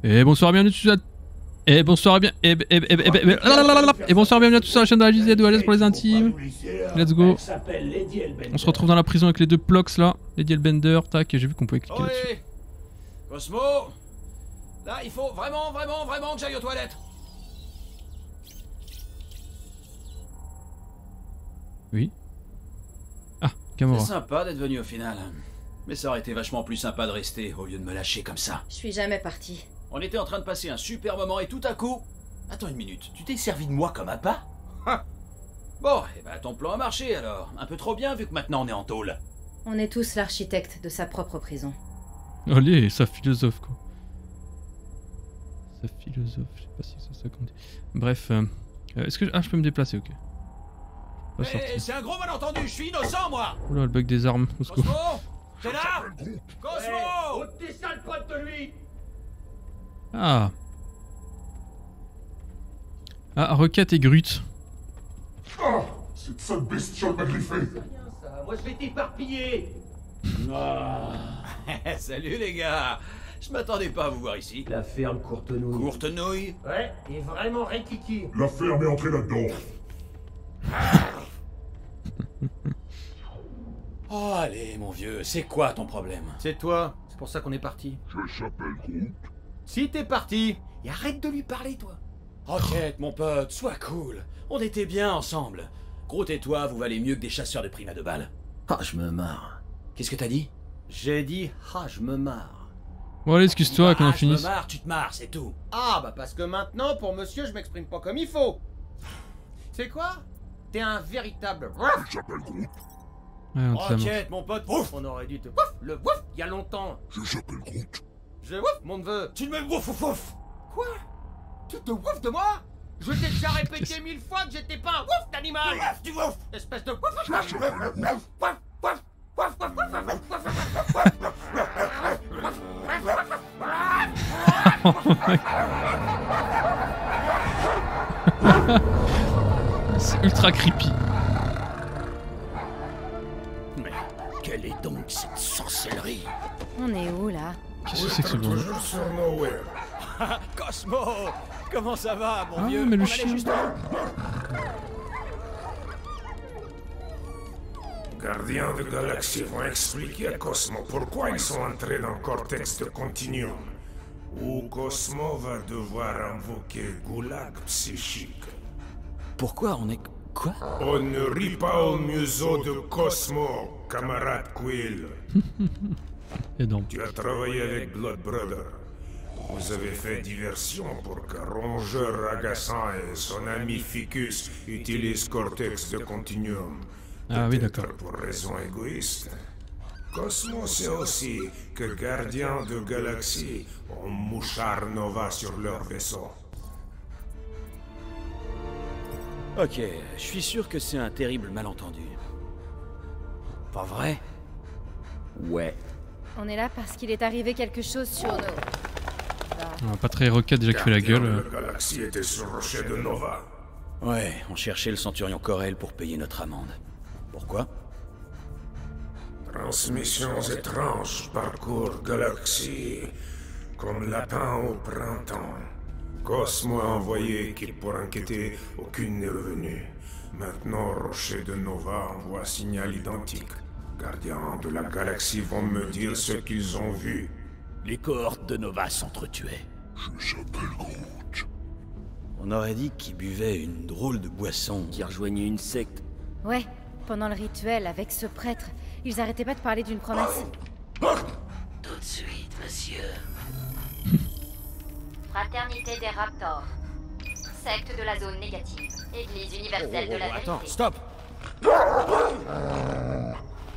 Et bonsoir, bienvenue tous à... Et bonsoir, bien... Et bonsoir, bienvenue à tous sur la chaîne de la JZ, à l'aise pour les intimes. Let's go. On se retrouve dans la prison avec les deux plox là. Lady Hellbender, tac, et j'ai vu qu'on pouvait cliquer là-dessus. Cosmo, là il faut vraiment que j'aille aux toilettes. Oui. Ah, Gamora. C'est sympa d'être venu au final. Mais ça aurait été vachement plus sympa de rester au lieu de me lâcher comme ça. Je suis jamais partie. On était en train de passer un super moment et tout à coup... Attends une minute, tu t'es servi de moi comme un pas? Bon, et ben ton plan a marché alors. Un peu trop bien vu que maintenant on est en tôle. On est tous l'architecte de sa propre prison. Allez, sa philosophe quoi. Sa philosophe, je sais pas si c'est ça qu'on dit. Bref, est-ce que... Ah, je peux me déplacer, ok. Mais c'est un gros malentendu, je suis innocent moi. Oula, le bug des armes, au secours. Cosmo, t'es là? Cosmo, t'es sale pote de lui. Ah. Ah, Rocket et Grut. Ah, cette sale bestiole m'a griffé. Moi je vais t'éparpiller. Salut les gars. Je m'attendais pas à vous voir ici. La ferme Courtenouille. Courtenouille? Ouais, et vraiment rikiki. La ferme est entrée là-dedans. Oh allez mon vieux, c'est quoi ton problème? C'est toi, c'est pour ça qu'on est parti. Je s'appelle Groot. Si t'es parti, et arrête de lui parler toi. Rocket mon pote, sois cool. On était bien ensemble. Groot et toi, vous valez mieux que des chasseurs de primes à 2 balles. Ah, je me marre. Qu'est-ce que t'as dit? J'ai dit, ah, je me marre. Bon allez, excuse-toi qu'on en Je me finisse. marre, tu te marres, c'est tout. Ah, bah parce que maintenant, pour monsieur, je m'exprime pas comme il faut. C'est quoi? T'es un véritable... Je s'appelle Groot. Ouais, on te la montre. Rocket mon pote, ouf. On aurait dû te... Wouf, le wouf, il y a longtemps. Je s'appelle Groot. Je wouf, mon neveu. Tu me ouf ouf ouf. Quoi? Tu te wouf de moi? Je t'ai déjà répété 1000 fois que j'étais pas un wouf d'animal. Du ouf. Espèce de wouf. C'est ultra creepy. Mais quelle est donc cette sorcellerie? On est où là? Qu'est-ce que c'est que ce bordel? Toujours sur Nowhere. Cosmo, comment ça va mon Ah, vieux? mais le On allait chien. justement- Gardiens de galaxie vont expliquer à Cosmo pourquoi ils sont entrés dans le cortex de Continuum. Où Cosmo va devoir invoquer Goulag psychique. Pourquoi on est... Quoi? On ne rit pas au museau de Cosmo, camarade Quill. Et donc. Tu as travaillé avec Blood Brother. Vous avez fait diversion pour qu'un rongeur agaçant et son ami Ficus utilisent Cortex de Continuum. Ah oui, Peut-être d'accord. pour raison égoïste. Cosmo sait aussi que Gardiens de Galaxie ont Mouchard Nova sur leur vaisseau. Ok, je suis sûr que c'est un terrible malentendu. Pas vrai? Ouais. On est là parce qu'il est arrivé quelque chose sur nos... Ah, pas très Rocket déjà qui fait la Gardiens gueule. de la Galaxie était sur le rocher de Nova. Ouais, on cherchait le centurion Corel pour payer notre amende. Pourquoi? Transmissions étranges parcourent Galaxie comme lapin au printemps. Cosmo a envoyé équipe pour enquêter, aucune n'est revenue. Maintenant, Rocher de Nova envoie signal identique. Gardiens de la Galaxie vont me dire ce qu'ils ont vu. Les cohortes de Nova s'entretuaient. Je s'appelle Groot. On aurait dit qu'ils buvaient une drôle de boisson. Qui rejoignait une secte. Ouais, pendant le rituel avec ce prêtre, ils arrêtaient pas de parler d'une promesse. Tout de suite, monsieur. Fraternité des Raptors. Secte de la zone négative. Église universelle de la vérité. Attends, stop!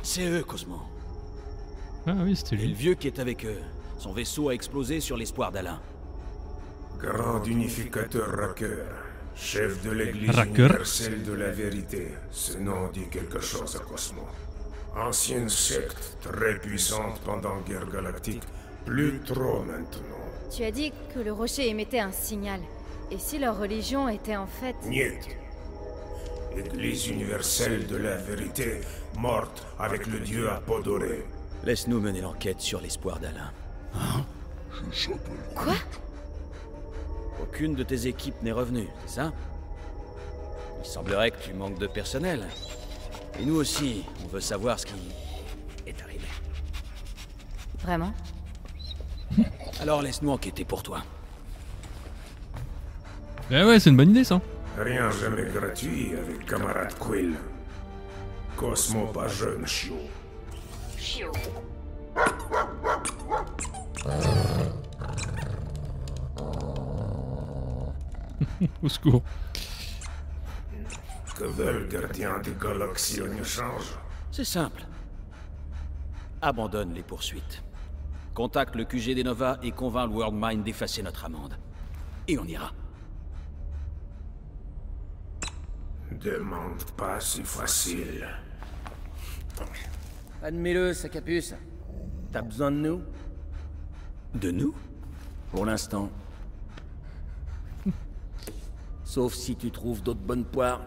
C'est eux, Cosmo. Ah oui, c'était Et le lui. vieux qui est avec eux. Son vaisseau a explosé sur l'espoir d'Alain. Grand unificateur Racker, chef de l'église Racker. universelle de la vérité. Ce nom dit quelque chose à Cosmo. Ancienne secte, très puissante pendant Guerre Galactique, plus trop maintenant. Tu as dit que le rocher émettait un signal. Et si leur religion était en fait... Niet. Église universelle de la vérité, morte avec le dieu à peau dorée. Laisse-nous mener l'enquête sur l'espoir d'Alain. Quoi? Aucune de tes équipes n'est revenue, c'est ça? Il semblerait que tu manques de personnel. Et nous aussi, on veut savoir ce qui est arrivé. Vraiment? Alors laisse-nous enquêter pour toi. Eh ouais, c'est une bonne idée ça. Rien jamais gratuit avec camarade Quill. Cosmo pas jeune, chiot. Chiot. Au secours. Que veulent gardiens des galaxies en échange? C'est simple. Abandonne les poursuites. Contacte le QG des Nova et convainc le World Mind d'effacer notre amende. Et on ira. Demande pas si facile. Admets-le, sac à puce. T'as besoin de nous? De nous? Pour l'instant. Sauf si tu trouves d'autres bonnes poires.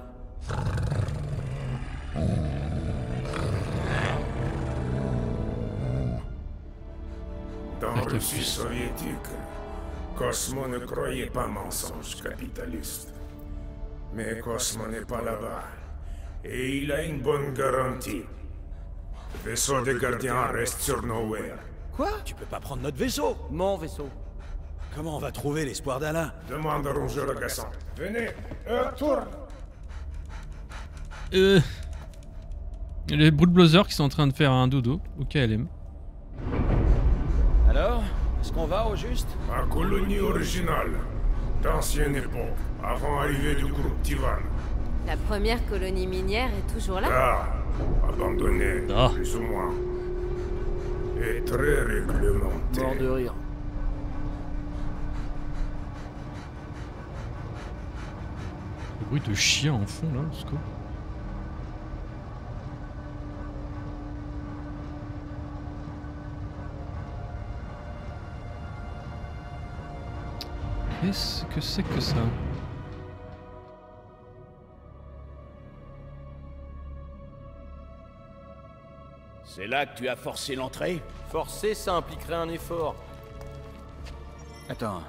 Dans la Russie soviétique, Cosmo ne croyait pas mensonge capitaliste. Mais Cosmo n'est pas là-bas. Et il a une bonne garantie. Le vaisseau des gardiens reste sur Nowhere. Quoi? Tu peux pas prendre notre vaisseau? Mon vaisseau. Comment on va trouver l'espoir d'Alain? Demande à Rongeur agaçant. Venez, retourne. Les Broodblothers qui sont en train de faire un dodo au KLM. Alors? Est-ce qu'on va au juste? Ma colonie originale, d'ancienne époque, avant arrivée du groupe Tivan. La première colonie minière est toujours là? Ah, abandonnée, Ah. plus ou moins. Et très réglementée. Mort de rire. Le bruit de chien en fond là, au secours. Qu'est-ce que c'est que ça? C'est là que tu as forcé l'entrée? Forcer, ça impliquerait un effort. Attends.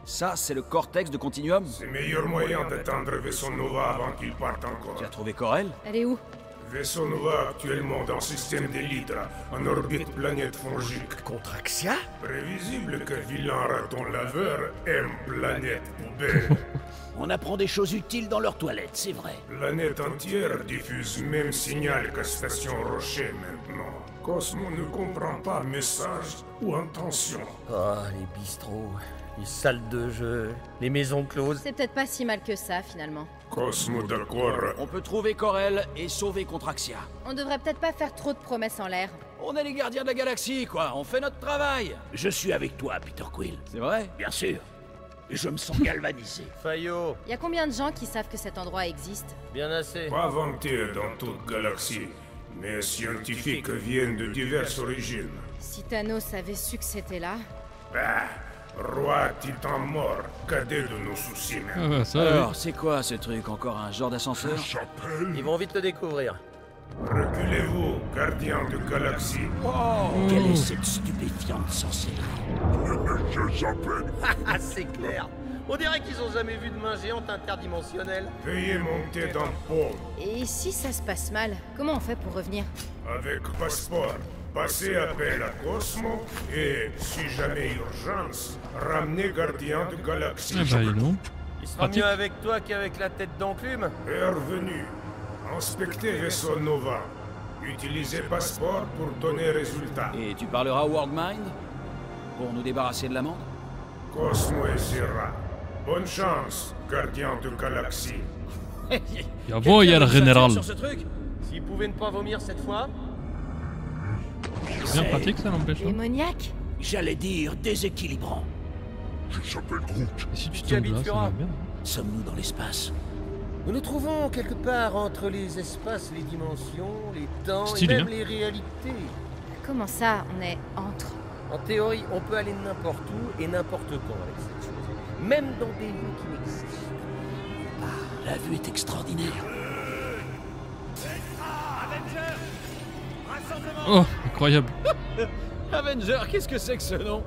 Ça, c'est le cortex de Continuum? C'est le meilleur moyen d'atteindre vaisseau Nova avant qu'il parte encore. Tu as trouvé Corel? Elle est où? Vaisseau Nova actuellement dans système d'élite, en orbite planète fongique. Contraxia? Prévisible que vilain raton laveur aime planète poubelle. On apprend des choses utiles dans leurs toilettes, c'est vrai. Planète entière diffuse même signal que Station Rocher maintenant. Cosmo ne comprend pas message ou intention. Oh, les bistrots, les salles de jeu, les maisons closes. C'est peut-être pas si mal que ça, finalement. Cosmo d'accord. On peut trouver Corel et sauver Contraxia. On devrait peut-être pas faire trop de promesses en l'air. On est les gardiens de la galaxie, quoi. On fait notre travail. Je suis avec toi, Peter Quill. C'est vrai? Bien sûr. Je me sens galvanisé. Fayot, Y a combien de gens qui savent que cet endroit existe? bien assez. Pas vanté dans toute galaxie, mais scientifiques viennent de diverses origines. Si Thanos avait su que c'était là... Bah, roi titan mort, cadet de nos soucis Ah même. bah ça, Alors, c'est quoi ce truc? Encore un genre d'ascenseur? Ils vont vite le découvrir. Reculez-vous, gardien de galaxie. Quelle est cette stupéfiante sorcellerie? Ah, c'est clair. On dirait qu'ils ont jamais vu de main géante interdimensionnelle. Veuillez monter dans le pôle. Et si ça se passe mal, comment on fait pour revenir? Avec passeport, passez appel à Cosmo et, si jamais urgence, ramenez gardien de galaxie. Ah bah non. Il sera Pratique. mieux avec toi qu'avec la tête d'enclume. Bienvenue. Inspectez vaisseau Nova. Utilisez passeport pour donner résultat. Et tu parleras au World Mind? Pour nous débarrasser de l'amende? Cosmo et Zira. Bonne chance, gardien de galaxie. Jawohl, Herr General. Sur ce truc? S'ils pouvaient ne pas vomir cette fois. C'est bien pratique ça n'empêche. hein. Démoniaque? J'allais dire déséquilibrant. Et si tu Tu tombes habites là, ça Fura. va bien. Sommes-nous dans l'espace? Nous nous trouvons quelque part entre les espaces, les dimensions, les temps Stylé, et même hein. les réalités. Comment ça, on est entre? En théorie, on peut aller n'importe où et n'importe quand avec cette chose. Même dans des lieux qui n'existent. La vue est extraordinaire. Oh, incroyable. Avenger, qu'est-ce que c'est que ce nom?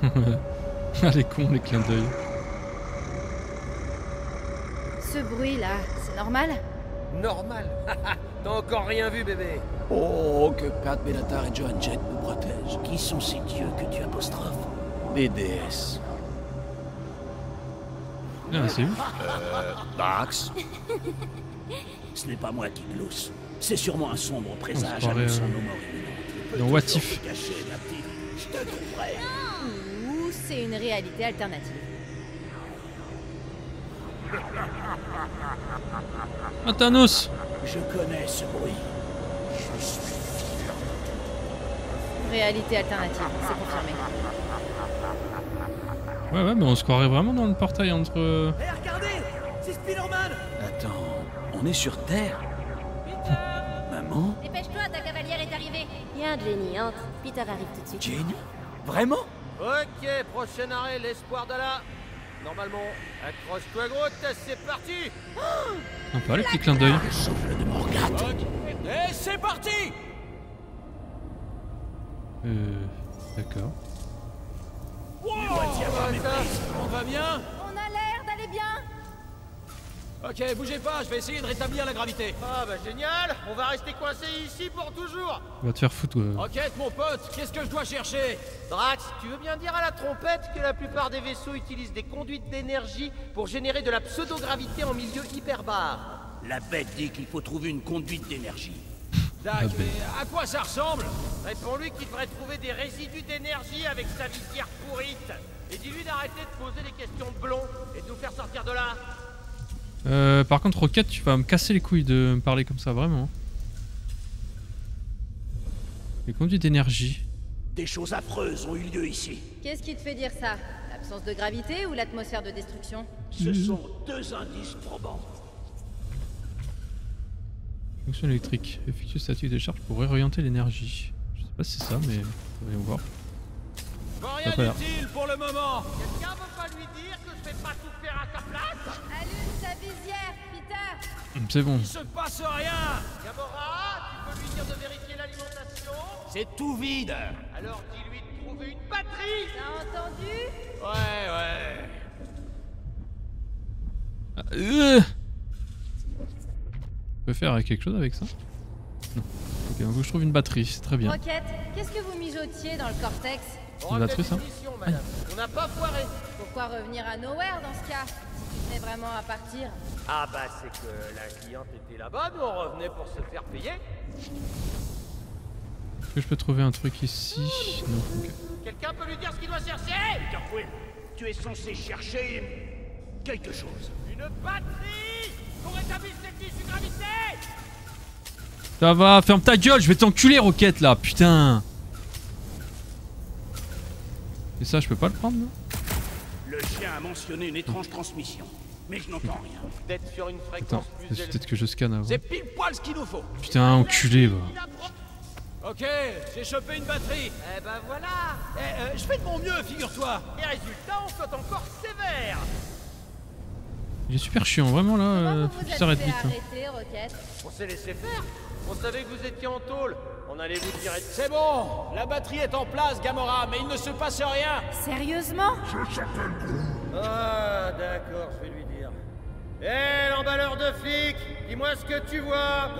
Ah les cons, les clins d'œil. Ce bruit-là, c'est normal? Normal. T'as encore rien vu, bébé. Oh, que Pat Benatar et Joan Jett nous protègent. Qui sont ces dieux que tu apostrophes? Des déesses. Ah, c'est où? Bax. Ce n'est pas moi qui glousse. C'est sûrement un sombre présage croirait, annonçant nos morts imminentes. dans What If. Caché, ma petite. Je te trouverai. Ou c'est une réalité alternative? Ah, Thanos! Je connais ce bruit. Réalité alternative, c'est confirmé. Ouais, mais on se croirait vraiment dans le portail entre... Hé, regardez, c'est Spider-Man. Attends, on est sur Terre? Maman? Dépêche-toi, ta cavalière est arrivée. Viens, Jenny, entre. Peter arrive tout de suite. Jenny? Vraiment? Ok, prochain arrêt, l'espoir d'Allah. Normalement, accroche-toi gros, c'est parti. Sympa, les petits clins d'œil. Souffle de Morgate. Et c'est parti! D'accord. On va bien? On a l'air d'aller bien! Ok, bougez pas, je vais essayer de rétablir la gravité. Ah bah génial, on va rester coincé ici pour toujours. Va te faire foutre, ouais. Rocket, mon pote, qu'est-ce que je dois chercher? Drax, tu veux bien dire à la trompette que la plupart des vaisseaux utilisent des conduites d'énergie pour générer de la pseudo-gravité en milieu hyperbare? La bête dit qu'il faut trouver une conduite d'énergie. Dac, mais à quoi ça ressemble? Réponds-lui qu'il devrait trouver des résidus d'énergie avec sa visière pourrite. Et dis-lui d'arrêter de poser des questions de blond et de nous faire sortir de là. Par contre, Rocket, tu vas me casser les couilles de me parler comme ça, vraiment. Les conduites d'énergie. Des choses affreuses ont eu lieu ici. Qu'est-ce qui te fait dire ça? L'absence de gravité ou l'atmosphère de destruction? Ce sont deux indices probants. Fonction électrique. Effectue statut de charge pour réorienter l'énergie. Je sais pas si c'est ça, mais voyons voir. Rien pas l'air. d'utile pour le moment. Quelqu'un veut pas lui dire que je vais pas tout faire à sa place? Allume ta visière, Peter! C'est bon. Il se passe rien. Gamora, tu peux lui dire de vérifier l'alimentation? C'est tout vide. Alors dis-lui de trouver une batterie. T'as entendu? Ouais. Ah, je peux faire quelque chose avec ça? Non. Ok, donc je trouve une batterie, c'est très bien. Rocket, qu'est-ce que vous mijotiez dans le cortex? On la refait batterie, ça des missions, madame. On n'a pas foiré. Pourquoi revenir à Nowhere dans ce cas? Si tu tenais vraiment à partir? Ah bah c'est que la cliente était là-bas, nous on revenait pour se faire payer. Est-ce que je peux trouver un truc ici? Non, ok. Quelqu'un peut lui dire ce qu'il doit chercher? Carfouet, tu es censé chercher quelque chose. Une batterie pour rétablir cette issue gravité. Ça va, ferme ta gueule, je vais t'enculer, Rocket, là, putain! Et ça, je peux pas le prendre, là? Le chien a mentionné une étrange transmission, mais je n'entends rien. D'être sur une Attends, fréquence plus c'est élevée. peut-être que je scanne avant. C'est pile poil ce qu'il nous faut. Putain, enculé, va. Ok, j'ai chopé une batterie. Eh ben voilà. Je fais de mon mieux, figure-toi. Les résultats, on saute encore sévère. Il est super chiant, vraiment, là, Comment faut vous qu'il êtes s'arrête fait vite. Hein. arrêter, Rocket? On s'est laissé faire. On savait que vous étiez en tôle. On allait vous tirer dessus. C'est bon, la batterie est en place, Gamora, mais il ne se passe rien. Sérieusement? Ah d'accord, je vais lui dire. Hé, l'emballeur de flics, dis-moi ce que tu vois.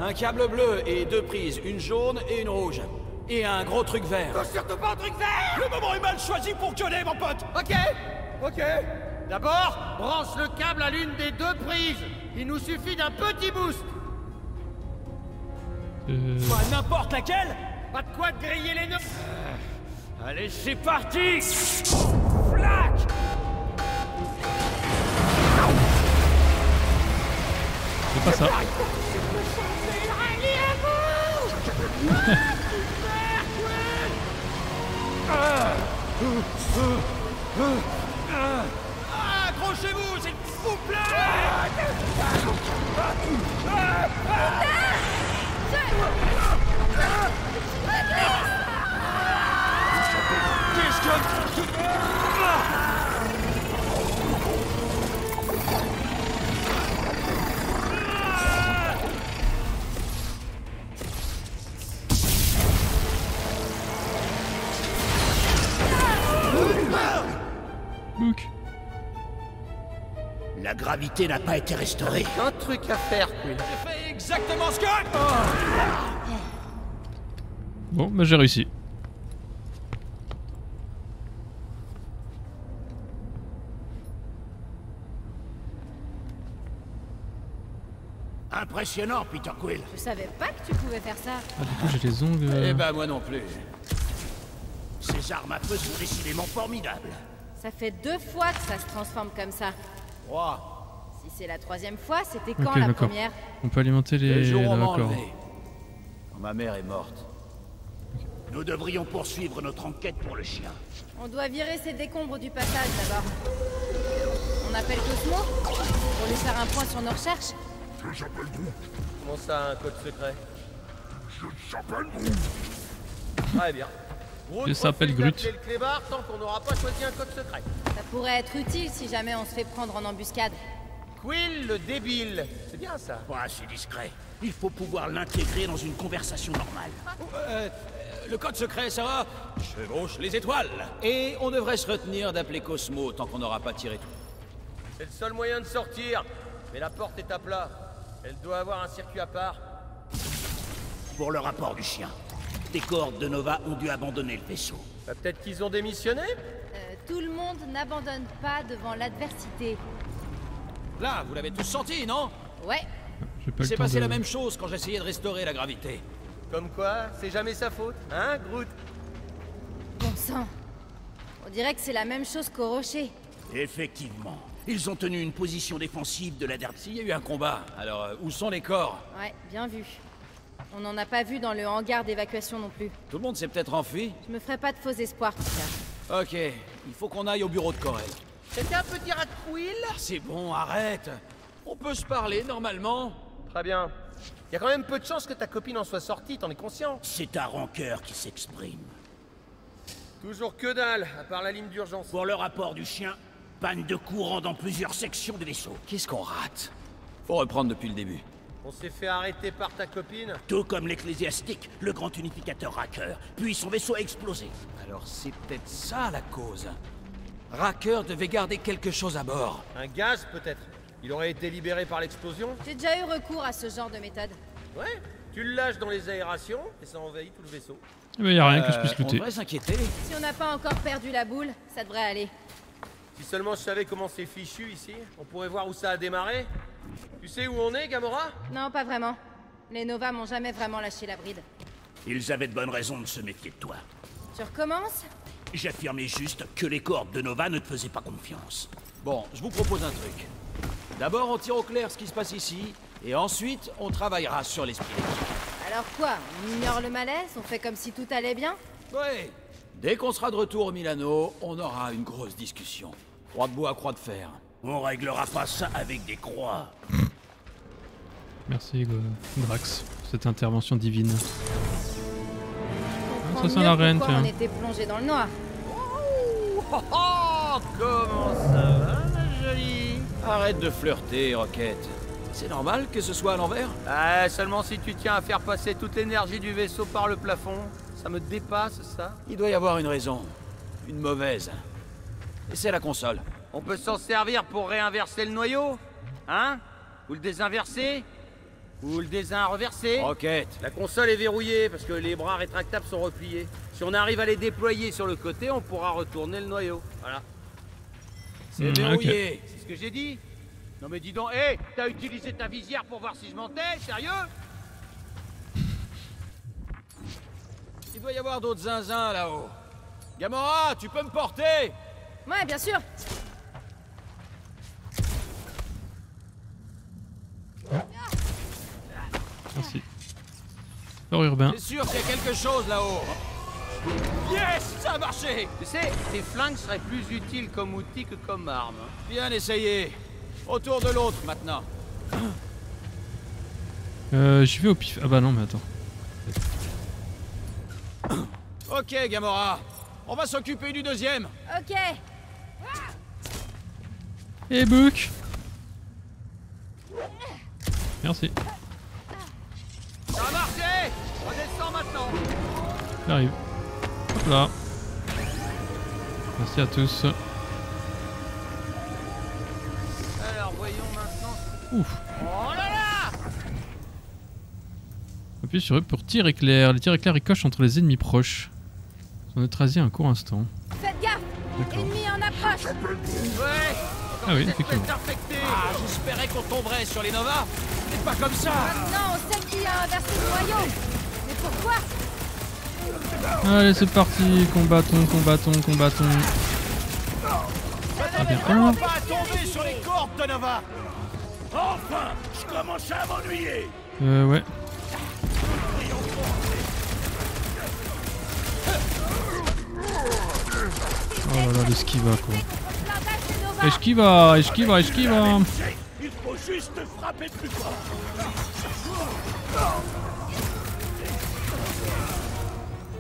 Un câble bleu et deux prises, une jaune et une rouge. Et un gros truc vert. Touche surtout pas un truc vert. Le moment est mal choisi pour gueuler, mon pote. Ok. D'abord, branche le câble à l'une des deux prises. Il nous suffit d'un petit boost. Pas n'importe laquelle. Pas de quoi te griller les nœuds. Allez, c'est parti. Flac. C'est pas ça. Accrochez-vous, s'il vous plaît. Qu'est-ce que... Book. La gravité n'a pas été restaurée. Un truc à faire, Quill. J'ai fait exactement ce que... Bon, bah j'ai réussi. Impressionnant, Peter Quill. Je savais pas que tu pouvais faire ça. Ah, du coup, j'ai les ongles. Eh ben, moi non plus. Ces armes à feu sont décidément formidables. Ça fait 2 fois que ça se transforme comme ça. 3. Si c'est la 3e fois, c'était quand Ok, la d'accord. première? On peut alimenter Le les. jour où on m'a D'accord. enlevé. Quand ma mère est morte. Nous devrions poursuivre notre enquête pour le chien. On doit virer ces décombres du passage d'abord. On appelle Cosmo pour lui faire un point sur nos recherches. Comment ça, un code secret? Très bien. Je s'appelle Refusez Grut. d'appeler le clébard tant qu'on n'aura pas choisi un code secret. Ça pourrait être utile si jamais on se fait prendre en embuscade. Quill le débile. C'est bien ça. Pas assez discret. Il faut pouvoir l'intégrer dans une conversation normale. Le code secret, Sarah, chevauche les étoiles. Et on devrait se retenir d'appeler Cosmo tant qu'on n'aura pas tiré tout. C'est le seul moyen de sortir. Mais la porte est à plat. Elle doit avoir un circuit à part. Pour le rapport du chien, des cohortes de Nova ont dû abandonner le vaisseau. Bah, peut-être qu'ils ont démissionné. Tout le monde n'abandonne pas devant l'adversité. Là, vous l'avez tous senti, non? Ouais, J'ai pas Il le s'est temps passé de... la même chose quand j'essayais de restaurer la gravité. Comme quoi, c'est jamais sa faute. Hein, Groot? bon sang. On dirait que c'est la même chose qu'au rocher. Effectivement, ils ont tenu une position défensive de la dernière. S'il y a eu un combat, alors où sont les corps? Ouais, bien vu. On n'en a pas vu dans le hangar d'évacuation non plus. Tout le monde s'est peut-être enfui? Je me ferai pas de faux espoirs, Peter. Ok, il faut qu'on aille au bureau de Corel. C'était un petit rat de Quill? C'est bon, arrête. On peut se parler normalement. Très bien. Il y a quand même peu de chances que ta copine en soit sortie, t'en es conscient? C'est ta rancœur qui s'exprime. Toujours que dalle, à part la ligne d'urgence. Pour le rapport du chien, panne de courant dans plusieurs sections du vaisseau. Qu'est-ce qu'on rate? Faut reprendre depuis le début. On s'est fait arrêter par ta copine. Tout comme l'ecclésiastique, le grand unificateur Racker. Puis son vaisseau a explosé. Alors c'est peut-être ça la cause. Racker devait garder quelque chose à bord. Un gaz, peut-être. Il aurait été libéré par l'explosion. J'ai déjà eu recours à ce genre de méthode. Ouais. Tu le lâches dans les aérations et ça envahit tout le vaisseau. Mais y a rien que je puisse On looter. devrait s'inquiéter. Si on n'a pas encore perdu la boule, ça devrait aller. Si seulement je savais comment c'est fichu ici, on pourrait voir où ça a démarré. Tu sais où on est, Gamora? Non, pas vraiment. Les Nova m'ont jamais vraiment lâché la bride. Ils avaient de bonnes raisons de se méfier de toi. Tu recommences? J'affirmais juste que les cohortes de Nova ne te faisaient pas confiance. Bon, je vous propose un truc. D'abord, on tire au clair ce qui se passe ici, et ensuite, on travaillera sur l'esprit d'équipe. Alors quoi? On ignore le malaise? On fait comme si tout allait bien? Ouais. Dès qu'on sera de retour au Milano, on aura une grosse discussion. Croix de bois, croix de fer. On réglera pas ça avec des croix. Merci Drax pour cette intervention divine. On ça sent la reine, pourquoi tiens. on était plongé dans le noir. Oh, comment ça va, ma jolie? Arrête de flirter, Rocket. C'est normal que ce soit à l'envers? Ah, seulement si tu tiens à faire passer toute l'énergie du vaisseau par le plafond. Ça me dépasse, ça. Il doit y avoir une raison. Une mauvaise. Et c'est la console. On peut s'en servir pour réinverser le noyau? Hein? Ou le désinverser? Ou le désinreverser? Rocket. La console est verrouillée parce que les bras rétractables sont repliés. Si on arrive à les déployer sur le côté, on pourra retourner le noyau. Voilà. C'est verrouillé. C'est ce que j'ai dit. Non mais dis donc, hé, t'as utilisé ta visière pour voir si je mentais? Sérieux? Il doit y avoir d'autres zinzins là-haut. Gamora, tu peux me porter? Ouais, bien sûr. Merci. Port urbain. C'est sûr qu'il y a quelque chose là-haut. Yes, ça a marché. Tu sais, tes flingues seraient plus utiles comme outil que comme arme. Bien essayé. Autour de l'autre maintenant. J'y vais au pif. Ah bah non, mais attends. Ok, Gamora. On va s'occuper du deuxième. Ok. Et Book. Merci. Ça a marché! Redescends maintenant! J'arrive. Hop là. Merci à tous. Alors voyons Ouf. Oh là là! Appuyez sur E pour tir éclair. Les tirs éclairs ricochent entre les ennemis proches. Sont neutralisés un court instant. Faites gaffe! D'accord. Ennemi en approche! Ouais! Ah oui, effectivement. Ah, j'espérais qu'on tomberait sur les Nova. Mais pas comme ça. Maintenant, on sait qui a inversé le noyau! Mais pourquoi? Allez, c'est parti. Combattons, combattons, combattons. Ah bien. Vraiment pas à tomber sur les cordes de Nova! Enfin, je commence à m'ennuyer. Ouais. Oh là là, l'esquiva quoi. Blindage des Nova! Esquiva. Il faut juste frapper plus fort.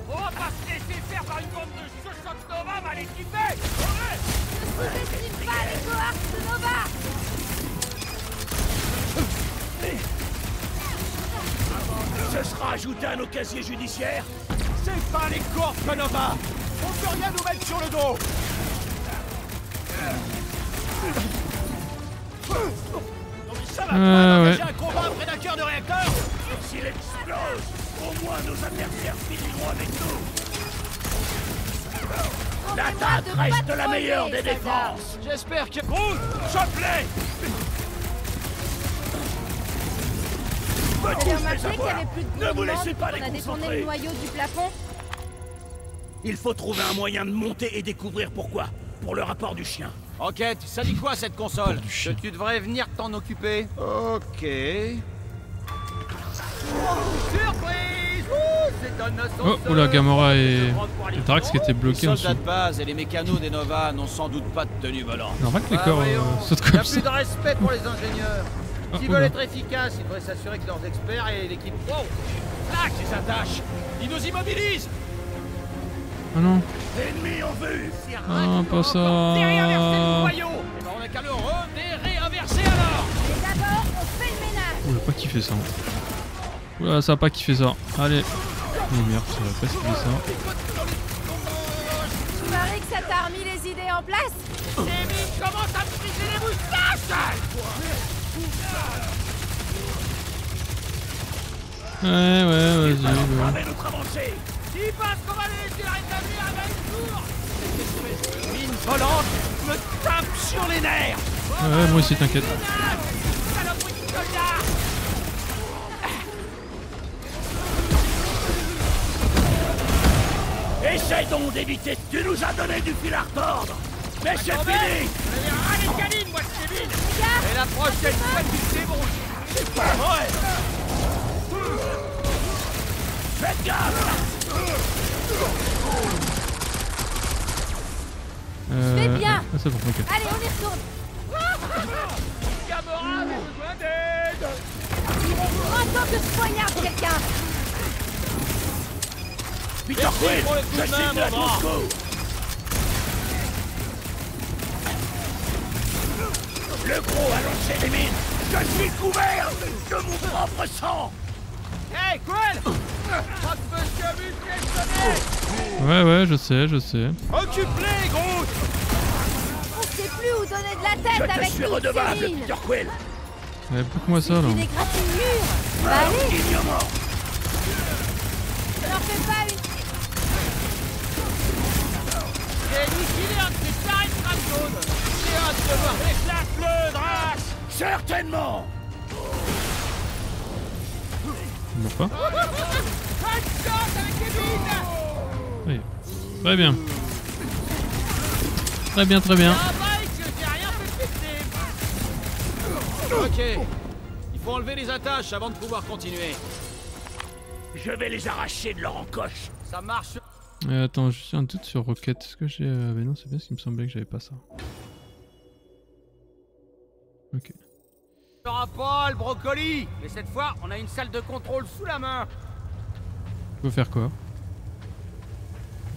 On va pas se laisser faire par une bande de chochottes Nova mal équipés! Ne sous-estime pas les cohortes de Nova! Ce sera ajouté à nos casiers judiciaires. C'est pas les cordes de Nova! On peut rien nous mettre sur le dos! Ça va, ouais. j'ai un combat après d'un cœur de réacteur! S'il explose, au moins nos adversaires finiront avec nous. L'attaque reste la meilleure des défenses. J'espère que... Groot, chope-les! Vous avez remarqué qu'il y avait plus de Ne vous mouvement laissez pas depuis qu'on a les détourné concentrer. le noyau du plafond? Il faut trouver un moyen de monter et découvrir pourquoi. Pour le rapport du chien. Enquête, ça dit quoi cette console? Que tu devrais venir t'en occuper. Ok. Surprise! C'est un ascenseur! Oh, la Gamora et Drax qui étaient Les bloqués en soldats dessous. de base et les mécanos des Nova n'ont sans doute pas de tenue volante. Normal que les Ah, corps voyons. sautent Y a comme plus ça. de respect pour les ingénieurs. Ah, S'ils oula. veulent être efficaces, ils devraient s'assurer que leurs experts et l'équipe... Wow! Clac, ils attachent. Ils nous immobilisent. Ah non. Ennemis en vue. Ah, pas ça. Noyau. Eh ben, on a qu'à le réinverser alors. Et d'abord, on fait le ménage! Oula, pas kiffé ça. Oula, ça a pas kiffé ça. Allez. Oh merde, ça va pas kiffé ça. Tu paries que ça t'a remis les idées en place? Jamie, commence à me friser les moustaches! Ouais, vas-y. Ouais. Ramène notre avancée. S'ils pensent qu'on va les laisser la rétablir à 20 jours! Cette espèce de mine volante me tape sur les nerfs! Ouais, moi aussi, t'inquiète. Saloperie de soldat! Essaye donc d'éviter. Tu nous as donné du fil à retordre. Mais c'est fini. J'avais ras les canines, moi, ce Kevin! Et la prochaine fois, tu sais, bon, c'est pas vrai! Faites gaffe. Je vais bien. Ah, c'est bon, ok. Allez, on y retourne! Gamora, j'ai besoin d'aide! Attends que je poignarde quelqu'un! Peter Merci Quill, pour le coup je de main, cible à mon ton grand. secours. Le gros a lancé des mines. Je suis couvert de mon propre sang. Hey, Quill! Crois que monsieur a vu ce Ouais, je sais. Occupe-les, Groot! On sait plus où donner de la Je tête te avec suis toutes redevable, ces mines! Peter Quill. Ouais, bloque-moi ça, là. Tu égratignures! Bah allez, Ignomant. je leur fais pas une... J'ai liquidé un de ces tarés de crâne jaune! J'ai hâte de voir les flaques bleues, Drax! Certainement. Il meurt pas. Pas de chance avec Kevin! Oui. Très bien. Très bien. Ah bah, que j'ai rien fait péter! Ok. Il faut enlever les attaches avant de pouvoir continuer. Je vais les arracher de leur encoche. Ça marche! Attends, j'ai un doute sur Rocket. Est-ce que j'ai... mais non, c'est bien ce qu'il me semblait que j'avais pas ça. Ok. T'auras pas le brocoli! Mais cette fois, on a une salle de contrôle sous la main! Faut faire quoi?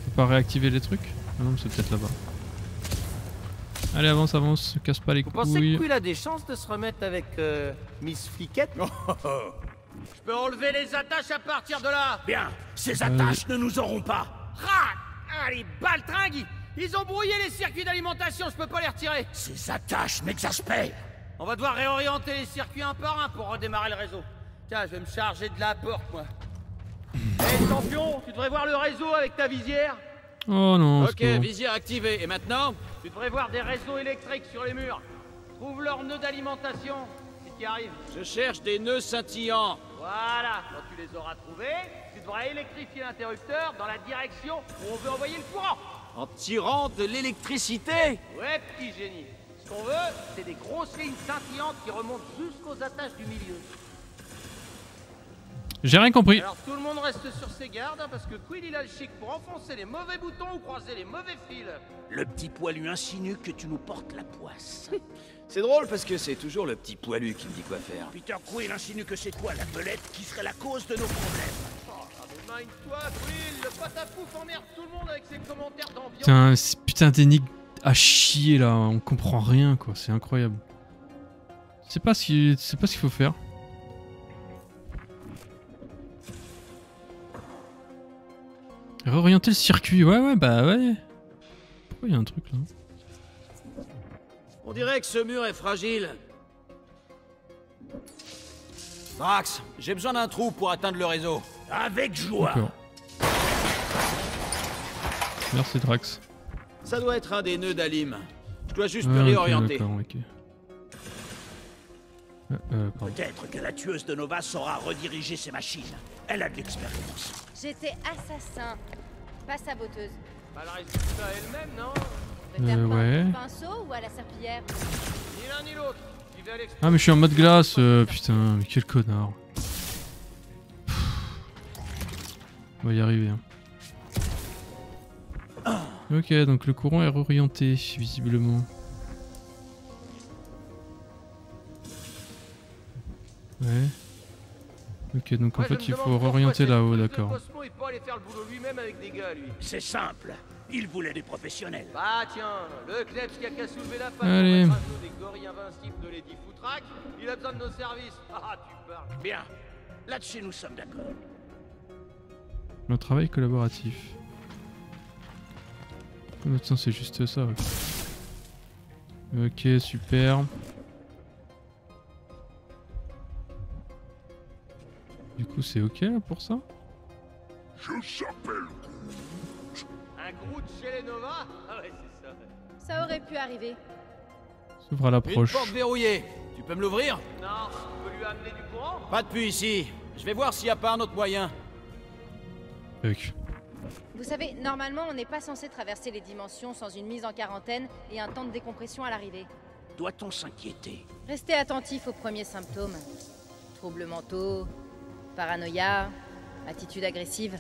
Faut pas réactiver les trucs? Ah non, mais c'est peut-être là-bas. Allez, avance, casse pas les Vous pensez que couilles. Quill a des chances de se remettre avec Miss Fliquette? Je peux enlever les attaches à partir de là! Bien, ces attaches ne nous auront pas. Rac! Ah, les baltringues! Ils ont brouillé les circuits d'alimentation, je peux pas les retirer! Ces attaches m'exaspèrent. On va devoir réorienter les circuits un par un pour redémarrer le réseau. Tiens, je vais me charger de la porte, moi. Hé, champion, tu devrais voir le réseau avec ta visière. Oh non, Ok, visière activée. Et maintenant? Tu devrais voir des réseaux électriques sur les murs. Trouve leur nœud d'alimentation, si tu y arrives. Je cherche des nœuds scintillants. Voilà, quand tu les auras trouvés, tu devras électrifier l'interrupteur dans la direction où on veut envoyer le courant. En tirant de l'électricité? Ouais, petit génie. Ce qu'on veut, c'est des grosses lignes scintillantes qui remontent jusqu'aux attaches du milieu. J'ai rien compris. Alors tout le monde reste sur ses gardes, hein, parce que Quill il a le chic pour enfoncer les mauvais boutons ou croiser les mauvais fils. Le petit poilu insinue que tu nous portes la poisse. C'est drôle parce que c'est toujours le petit poilu qui me dit quoi faire. Peter Quill insinue que c'est toi la belette qui serait la cause de nos problèmes. Oh, mais mind-toi, Quill, le pote à pouf emmerde tout le monde avec ses commentaires d'ambiance. Putain, putain d'énigme à chier là, on comprend rien quoi, c'est incroyable. C'est pas ce qu'il faut faire. Réorienter le circuit, ouais, bah ouais. Pourquoi il y a un truc là? On dirait que ce mur est fragile. Drax, j'ai besoin d'un trou pour atteindre le réseau. Avec joie. D'accord. Merci Drax. Ça doit être un des nœuds d'Alim. Je dois juste Ah, le ok, réorienter. d'accord, ok. Pardon. Peut-être que la tueuse de Nova saura rediriger ses machines. Elle a de l'expérience. J'étais assassin, pas saboteuse. Elle réussit ça elle-même, non? Je préfère pas ouais. au pinceau ou à la serpillière? Ni l'un ni l'autre. Tu vas à l'expérience. Ah mais je suis en mode glace, putain, mais quel connard. On va y arriver. Hein. Ok, donc le courant est réorienté, visiblement. Ouais. Ok, donc en Ouais, je fait me il demande faut pourquoi réorienter cette là-haut, truc de d'accord. Cosmo, il peut aller faire le boulot lui-même avec des gars, lui. C'est simple. Il voulait des professionnels. Bah tiens, le Klebs qui a qu'à soulever la face Allez. pour mettre à dos des gorilles invincibles de Lady Footrack, il a besoin de nos services. Ah, tu parles. Bien. Là-dessus, nous sommes d'accord. Le travail collaboratif. Oh, attends, c'est juste ça. Ok, ok, super. Du coup, c'est ok là pour ça? Un Groot chez les Nova? Ah ouais, c'est ça. Ça aurait pu arriver. S'ouvre à Une l'approche. porte verrouillée. Tu peux me l'ouvrir? Non, on peut lui amener du courant? Pas depuis ici. Je vais voir s'il n'y a pas un autre moyen. Ok. Vous savez, normalement, on n'est pas censé traverser les dimensions sans une mise en quarantaine et un temps de décompression à l'arrivée. Doit-on s'inquiéter? Restez attentif aux premiers symptômes. Troubles mentaux, paranoïa, attitude agressive.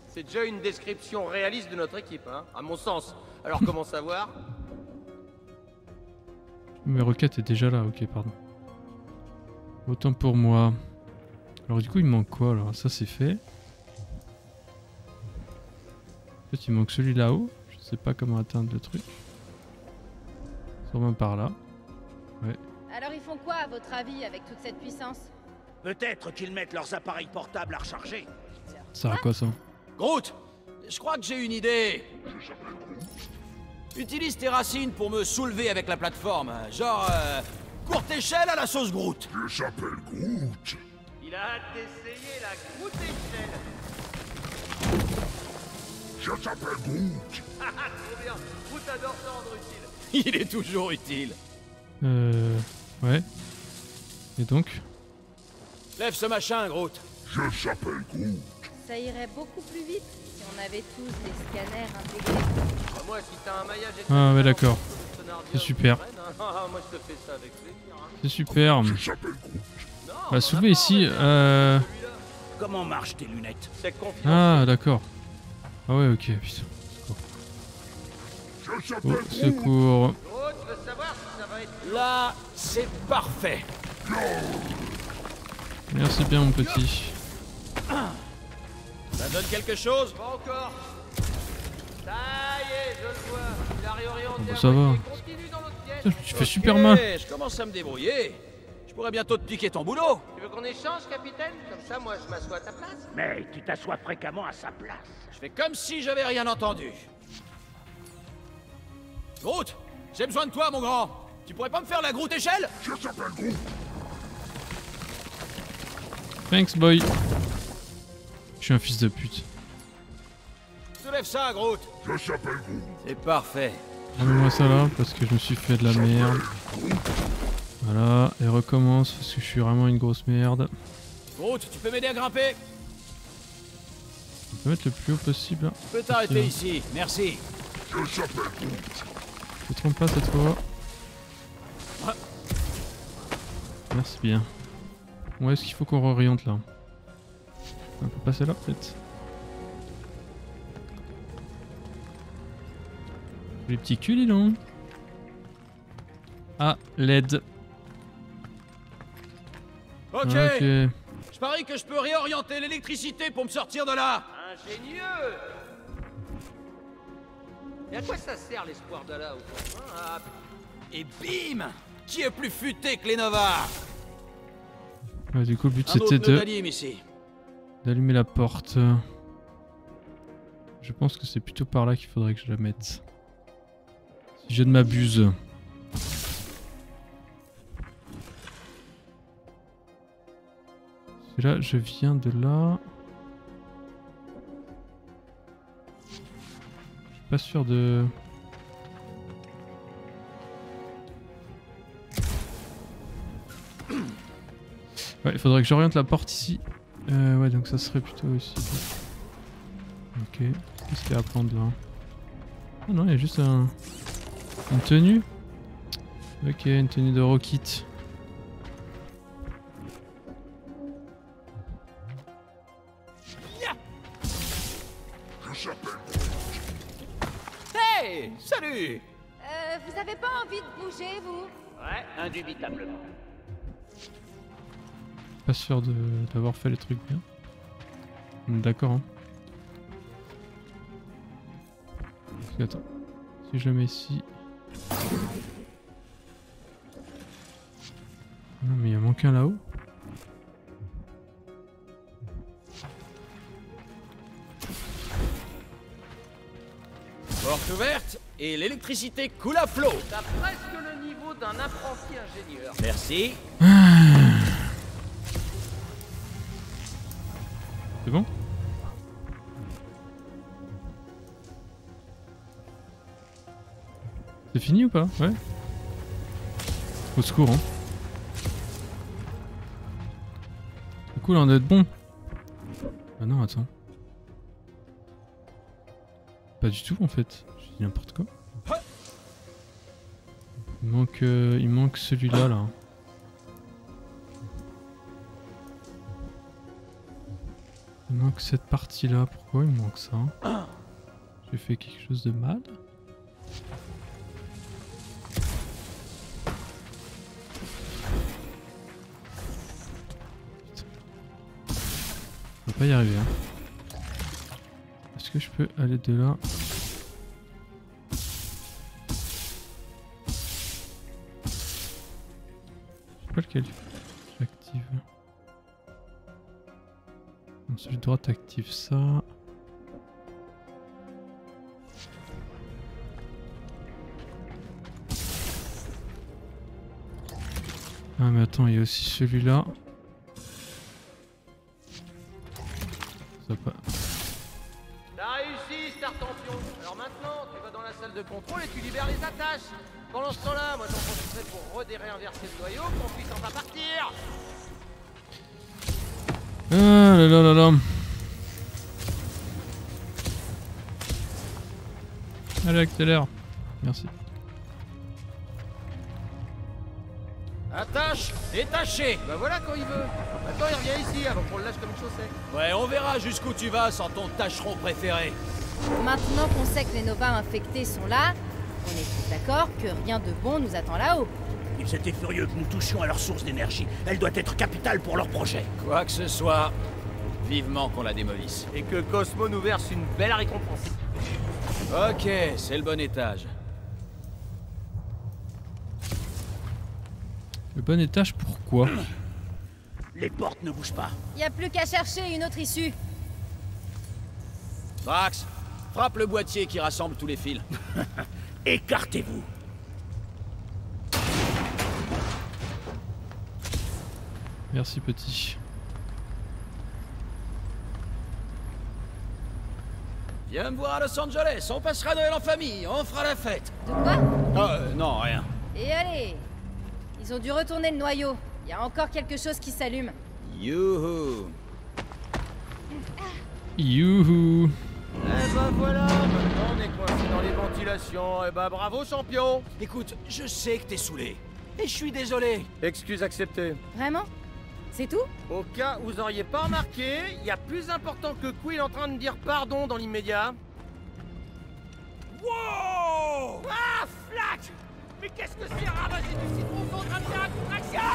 C'est déjà une description réaliste de notre équipe, hein, à mon sens. Alors comment savoir? Mes requêtes est déjà là, ok, pardon. Autant pour moi. Alors du coup, il me manque quoi alors? Ça c'est fait. En fait, il manque celui là-haut. Je sais pas comment atteindre le truc. Sûrement par là. Ouais. Alors ils font quoi, à votre avis, avec toute cette puissance? Peut-être qu'ils mettent leurs appareils portables à recharger. Ça sert à quoi ça? Groot, je crois que j'ai une idée. Utilise tes racines pour me soulever avec la plateforme. Genre, courte échelle à la sauce Groot. Il a hâte d'essayer la Groot échelle. Ah, trop bien. Groot adore se rendre utile. Il est toujours utile. Ouais. Et donc? Lève ce machin, Groot. Ça irait beaucoup plus vite si on avait tous des scanners intégrés. Bah, moi, si t'as un maillage... Ah ouais, d'accord. Sonardien, C'est super. Ah, moi, je te fais ça avec plaisir. Hein. C'est super. Non, Bah soulever ici. Comment marchent tes lunettes? C'est confiance. Ah d'accord. Ah ouais, ok, putain. Oh, secours. Groot, tu veux savoir si ça va être... Là, c'est parfait. Merci bien mon petit. Ça donne quelque chose? Pas encore. Ça y est, je le vois. Il a réorienté. Bon, à ça va. moitié. Continue dans l'autre pièce. Putain, tu fais Ok, super mal. Je commence à me débrouiller. Je pourrais bientôt te piquer ton boulot. Tu veux qu'on échange, capitaine? Comme ça, moi, je m'assois à ta place. Mais tu t'assois fréquemment à sa place. Je fais comme si j'avais rien entendu. Groot, j'ai besoin de toi, mon grand. Tu pourrais pas me faire la Groot échelle? Thanks, boy. Je suis un fils de pute. Soulève ça, Groot. C'est parfait. Remets-moi ça là, parce que je me suis fait de la merde. Voilà, et recommence, parce que je suis vraiment une grosse merde. Groot, tu peux m'aider à grimper? On peut mettre le plus haut possible. Là. Je peux t'arrêter ici, merci. Je me trompe pas cette fois. Merci bien. Où est-ce qu'il faut qu'on réoriente là? On peut passer là peut-être. Les petits culs, dis donc. Ah, LED. Ok. Je parie que je peux réorienter l'électricité pour me sortir de là. Ingénieux. Et à quoi ça sert l'espoir de là au fond, hein? Et bim! Qui est plus futé que les Nova? Ouais, du coup, le but Un autre c'était Novalim ici. d'allumer la porte. Je pense que c'est plutôt par là qu'il faudrait que je la mette. Si je ne m'abuse. Parce que là, je viens de là. Je suis pas sûr de... Ouais, il faudrait que j'oriente la porte ici. Ouais, donc ça serait plutôt ici. Ok. Qu'est-ce qu'il y a à prendre là? Ah non, il y a juste une tenue. Ok, une tenue de Rockit. Hey! Salut! Vous avez pas envie de bouger, vous? Ouais, indubitablement. Pas sûr d'avoir fait les trucs bien. D'accord. Hein. Parce que, attends. Si je le mets ici. Non, mais il y a manqué un là-haut. Porte ouverte et l'électricité coule à flot. T'as presque le niveau d'un apprenti ingénieur. Merci. C'est bon? C'est fini ou pas? Ouais. Au secours, hein. Du coup, là, on doit être bon. Ah non, attends. Pas du tout, en fait. Je dis n'importe quoi. Il manque celui-là, là. Il manque cette partie-là. Pourquoi il manque ça? J'ai fait quelque chose de mal? Je vais pas y arriver. Hein. Est-ce que je peux aller de là? Je sais pas lequel j'active. Non, celui de droite active ça. Ah mais attends, il y a aussi celui-là. Ça pas... T'as réussi, Star Champion. Alors maintenant, tu vas dans la salle de contrôle et tu libères les attaches. Pendant ce temps-là, moi j'en profiterai pour redéréinverser le noyau, qu'on puisse enfin partir. Ah là là là là. Allez, accélère. Merci. Attache, détaché. Bah voilà quand il veut. Maintenant il revient ici avant qu'on le lâche comme une chaussette. Ouais, on verra jusqu'où tu vas sans ton tâcheron préféré. Maintenant qu'on sait que les Nova infectés sont là, on est tous d'accord que rien de bon nous attend là-haut. Ils étaient furieux que nous touchions à leur source d'énergie. Elle doit être capitale pour leur projet. Quoi que ce soit, vivement qu'on la démolisse. Et que Cosmo nous verse une belle récompense. Ok, c'est le bon étage. Le bon étage, pourquoi? Les portes ne bougent pas. Y a plus qu'à chercher une autre issue. Drax, frappe le boîtier qui rassemble tous les fils. Écartez-vous. Merci petit. Viens me voir à Los Angeles, on passera Noël en famille, on fera la fête. De quoi? Non, rien. Et allez! Ils ont dû retourner le noyau. Il y a encore quelque chose qui s'allume. Youhou. Youhou. Eh ben voilà, maintenant on est coincé dans les ventilations. Eh ben bravo champion. Écoute, je sais que t'es saoulé. Et je suis désolé. Excuse acceptée. Vraiment? C'est tout? Au cas où vous auriez pas remarqué, il y a plus important que Quill en train de dire pardon dans l'immédiat. Wow! Ah, Flack! Mais qu'est-ce que c'est ramasser du citron en train de faire une contraction?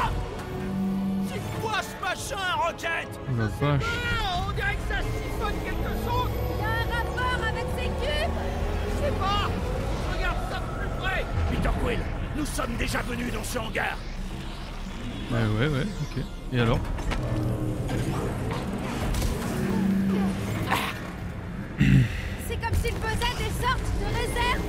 C'est quoi ce machin, Rocket? Oh la vache. Ah, on dirait que ça siphonne quelque chose. Il y a un rapport avec ces cubes! Je sais pas. Regarde ça de plus près. Peter Quill, nous sommes déjà venus dans ce hangar. Ouais, ok. Et alors? C'est comme s'ils faisaient des sortes de réserves!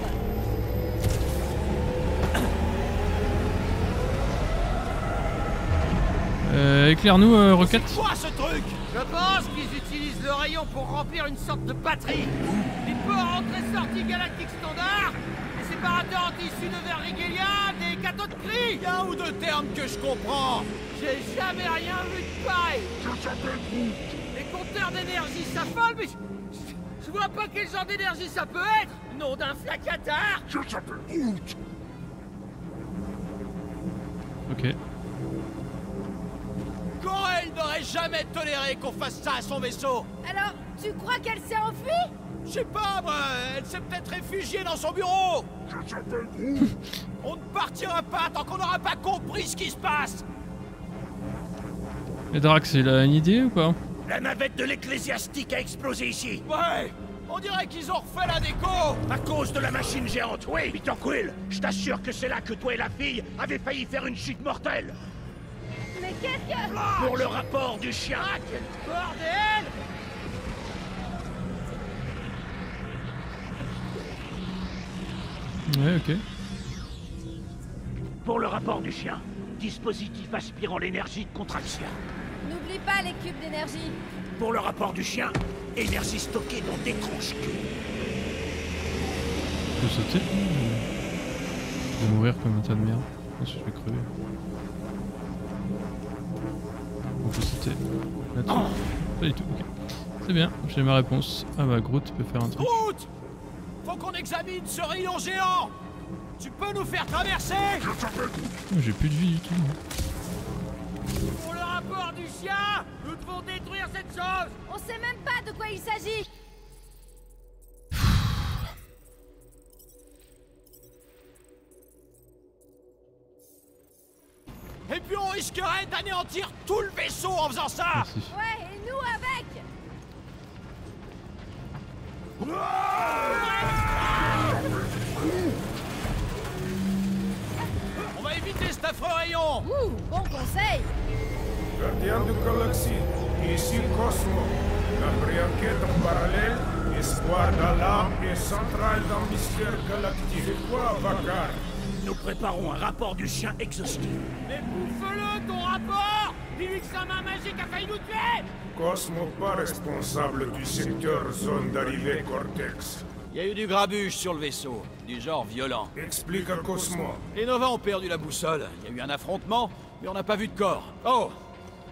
Éclaire-nous, Rocket. C'est quoi ce truc? Je pense qu'ils utilisent le rayon pour remplir une sorte de batterie. Des ports entrée-sortie galactique standard, des séparateurs anti-issus de verre Rigelia, des cathodes cris. Y a un ou deux termes que je comprends. J'ai jamais rien vu de pareil. Les compteurs d'énergie s'affolent, mais je vois pas quel genre d'énergie ça peut être. Nom d'un flacatard. Ok. Corel n'aurait jamais toléré qu'on fasse ça à son vaisseau. Alors, tu crois qu'elle s'est enfuie? Je sais pas, moi, elle s'est peut-être réfugiée dans son bureau. On ne partira pas tant qu'on n'aura pas compris ce qui se passe. Et Drax, il a une idée ou pas? La navette de l'ecclésiastique a explosé ici. Ouais, on dirait qu'ils ont refait la déco. À cause de la machine géante, oui. Peter Quill, je t'assure que c'est là que toi et la fille avez failli faire une chute mortelle. Mais qu'est-ce que... Pour le rapport du chien. Ah, quel bordel! Ouais, ok. Pour le rapport du chien. Dispositif aspirant l'énergie de contraction. N'oublie pas les cubes d'énergie. Pour le rapport du chien. Énergie stockée dans des tranches-cubes. Je peux sauter? Je vais mourir comme un tas de merde. Ensuite, je vais crever. On peut sauter là-dessus. Pas du tout, ok. C'est bien, j'ai ma réponse. Ah bah Groot peut faire un truc. Groot! Faut qu'on examine ce rayon géant. Tu peux nous faire traverser? Oh, j'ai plus de vie du tout. Pour le rapport du chien, nous devons détruire cette chose. On sait même pas de quoi il s'agit. Et puis on risquerait d'anéantir tout le vaisseau en faisant ça. Merci. Ouais, et nous avec. On va éviter cet affreux rayon. Ouh, bon conseil. Gardien de galaxie, ici Cosmo. La enquête en parallèle, espoir d'Allah et centrale dans Mystère Galactique. C'est quoi, Vakar? Nous préparons un rapport du chien exhaustif. Mais bouffe-le, ton rapport. Dis-lui que sa main magique a failli nous tuer. Cosmo pas responsable du secteur zone d'arrivée Cortex. Il y a eu du grabuge sur le vaisseau, du genre violent. Explique à Cosmo. Les Nova ont perdu la boussole. Il y a eu un affrontement, mais on n'a pas vu de corps. Oh!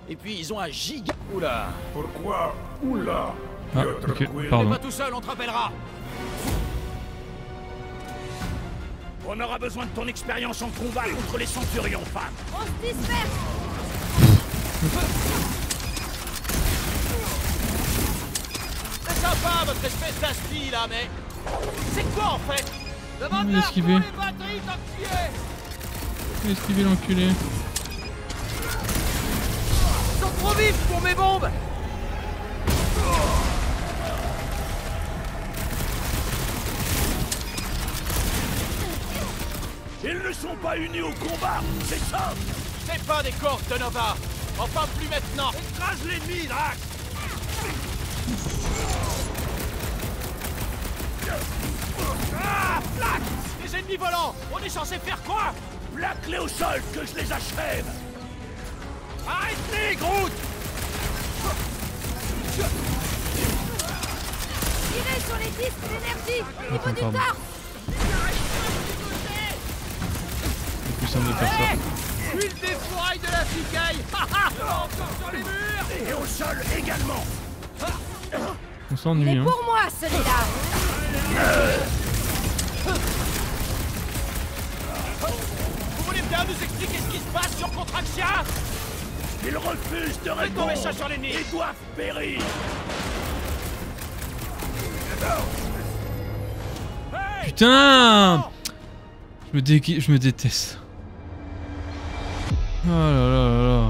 Et puis ils ont un giga... Oula! Pourquoi? Oula! Ah, Piotr ok, Quill. pardon. Pas tout seul, on te rappellera. On aura besoin de ton expérience en combat contre les centurions, femme. On se disperse. C'est sympa votre espèce d'aspi là, mais... C'est quoi en fait? Demande-leur pour esquivé. les batteries tant que tu y es. Esquiver l'enculé. Ils sont trop vifs pour mes bombes. Ils ne sont pas unis au combat, c'est ça. C'est pas des corps de Nova. Enfin plus maintenant. Écrase l'ennemi, Drax. Ah, Flack! Des ennemis volants. On est censé faire quoi? Plaque-les au sol, que je les achève. Arrête-les, Groot! Tirez sur les disques d'énergie au niveau du pardon. torse. C'est plus simple de faire ça. Huile des fourrailles de la ficaille! Encore sur les murs! Et au sol également. On Il s'ennuie, est hein. pour moi, celui-là. Vous voulez bien nous expliquer ce qui se passe sur Contraxia? Ils refusent de Faites répondre. tomber ça sur les nids! Ils doivent périr. Putain! Je me déteste. Oh là là là là.